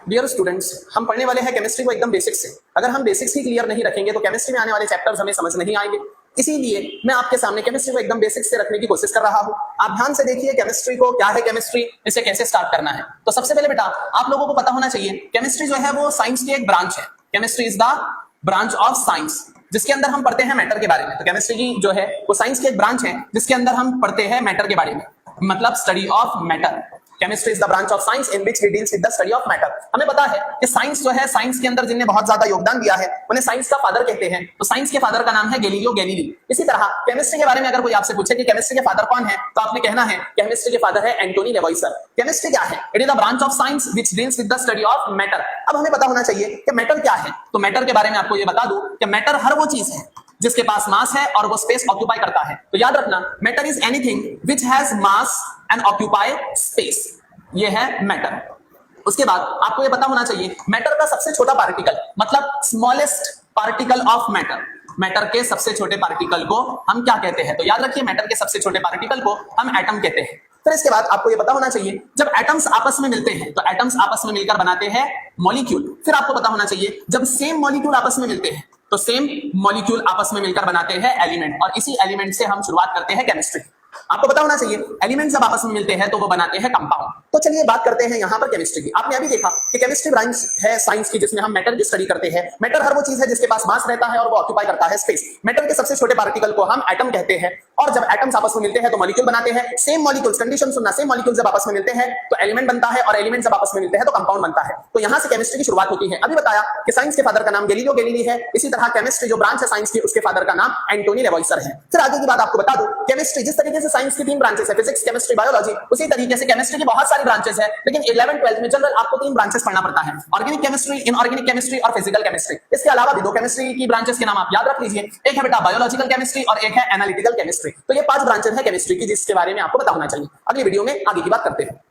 Dear students, हम पढ़ने वाले हैं केमिस्ट्री को एकदम बेसिक्स से। अगर हम बेसिक्स ही क्लियर नहीं रखेंगे तो केमिस्ट्री में आने वाले चैप्टर्स हमें समझ नहीं आएंगे। इसीलिए मैं आपके सामने केमिस्ट्री को एकदम बेसिक्स से रखने की कोशिश कर रहा हूं। आप ध्यान से देखिए केमिस्ट्री को, क्या है केमिस्ट्री, इसे कैसे स्टार्ट करना है। तो सबसे पहले बेटा आप लोगों को पता होना चाहिए केमिस्ट्री जो है वो साइंस की एक ब्रांच है। Chemistry is the branch of science, जिसके अंदर हम पढ़ते हैं मैटर के बारे में। तो केमिस्ट्री की जो है वो साइंस की एक ब्रांच है जिसके अंदर हम पढ़ते हैं मैटर के बारे में, मतलब study of matter. Chemistry is the branch of science in which we deals with the study of matter. हमें पता है कि साइंस जो है, साइंस के अंदर जिनने बहुत ज्यादा योगदान दिया है उन्हें साइंस का फादर कहते हैं। तो साइंस के फादर का नाम है गैलीलियो गैलीली। इसी तरह केमिस्ट्री के बारे में अगर कोई आपसे पूछे कि केमिस्ट्री के फादर कौन है, तो आपने कहना है केमिस्ट्री के फादर है एंटोनी लेवॉइसर। केमिस्ट्री क्या है? It is the branch of science which deals with the study of matter. अब हमें पता होना चाहिए कि मैटर क्या है। तो मैटर के बारे में आपको ये बता दूं कि मैटर हर वो चीज है जिसके पास मास है और वो स्पेस ऑक्यूपाई करता है। तो याद रखना, matter is anything which has mass and occupy space. ये है मैटर। उसके बाद आपको ये पता होना चाहिए मैटर का सबसे छोटा पार्टिकल, मतलब smallest particle of matter. Matter के सबसे छोटे पार्टिकल को हम क्या कहते हैं? तो याद रखिए मैटर के सबसे छोटे पार्टिकल को हम एटम कहते हैं। फिर इसके बाद आपको ये पता होना चाहिए जब एटम्स आपस में मिलते हैं तो एटम्स आपस में मिलकर बनाते हैं मॉलिक्यूल। फिर आपको पता होना चाहिए जब सेम मॉलिक्यूल आपस में मिलते हैं तो सेम मॉलिक्यूल आपस में मिलकर बनाते हैं एलिमेंट, और इसी एलिमेंट से हम शुरुआत करते हैं केमिस्ट्री। आपको पता होना चाहिए एलिमेंट्स जब आपस में मिलते हैं तो वो बनाते हैं कंपाउंड। तो चलिए बात करते हैं यहाँ पर केमिस्ट्री की। आपने अभी देखा कि केमिस्ट्री ब्रांच है साइंस की जिसमें हम मैटर की स्टडी करते हैं। मैटर हर वो चीज है जिसके पास मास रहता है और वो ऑक्यूपाई करता है स्पेस। मैटर के सबसे छोटे पार्टिकल को हम एटम कहते हैं, और जब एटम्स आपस में मिलते हैं तो मॉलिक्यूल बनाते हैं। सेम मॉलिक्यूल्स, कंडीशन सुनना, सेम मॉलिक्यूल्स जब आपस में मिलते हैं तो एलिमेंट बनता है, और एलिमेंट जब आपस में मिलते हैं तो कंपाउंड बनता है। तो यहाँ से केमिस्ट्री की शुरुआत होती है। अभी बताया कि साइंस के फादर का नाम गैलीलियो गैलीली है। इसी तरह केमिस्ट्री जो ब्रांच है साइंस की, उसके फादर का नाम एंटोनी लेवॉइसर है। फिर आगे की बात आपको बता दूं, केमिस्ट्री जिस तरीके से साइंस की 3 ब्रांचेस है, फिजिक्स, केमिस्ट्री, बायोलॉजी, उसी तरीके से केमिस्ट्री की बहुत सारी ब्रांचेस है, लेकिन 11th 12th में जनरल आपको 3 ब्रांचेस पढ़ना पड़ता है, ऑर्गेनिक केमिस्ट्री, इनऑर्गेनिक केमिस्ट्री और फिजिकल केमिस्ट्री। इसके अलावा भी 2 केमिस्ट्री की ब्रांचेस के नाम आप याद रख लीजिए, एक है बेटा बायोलॉजिकल केमिस्ट्री और एक है एनालिटिकल केमिस्ट्री। तो ये 5 ब्रांचेस है केमिस्ट्री की जिसके बारे में आपको पता होना चाहिए। अगली वीडियो में आगे की बात करते हैं।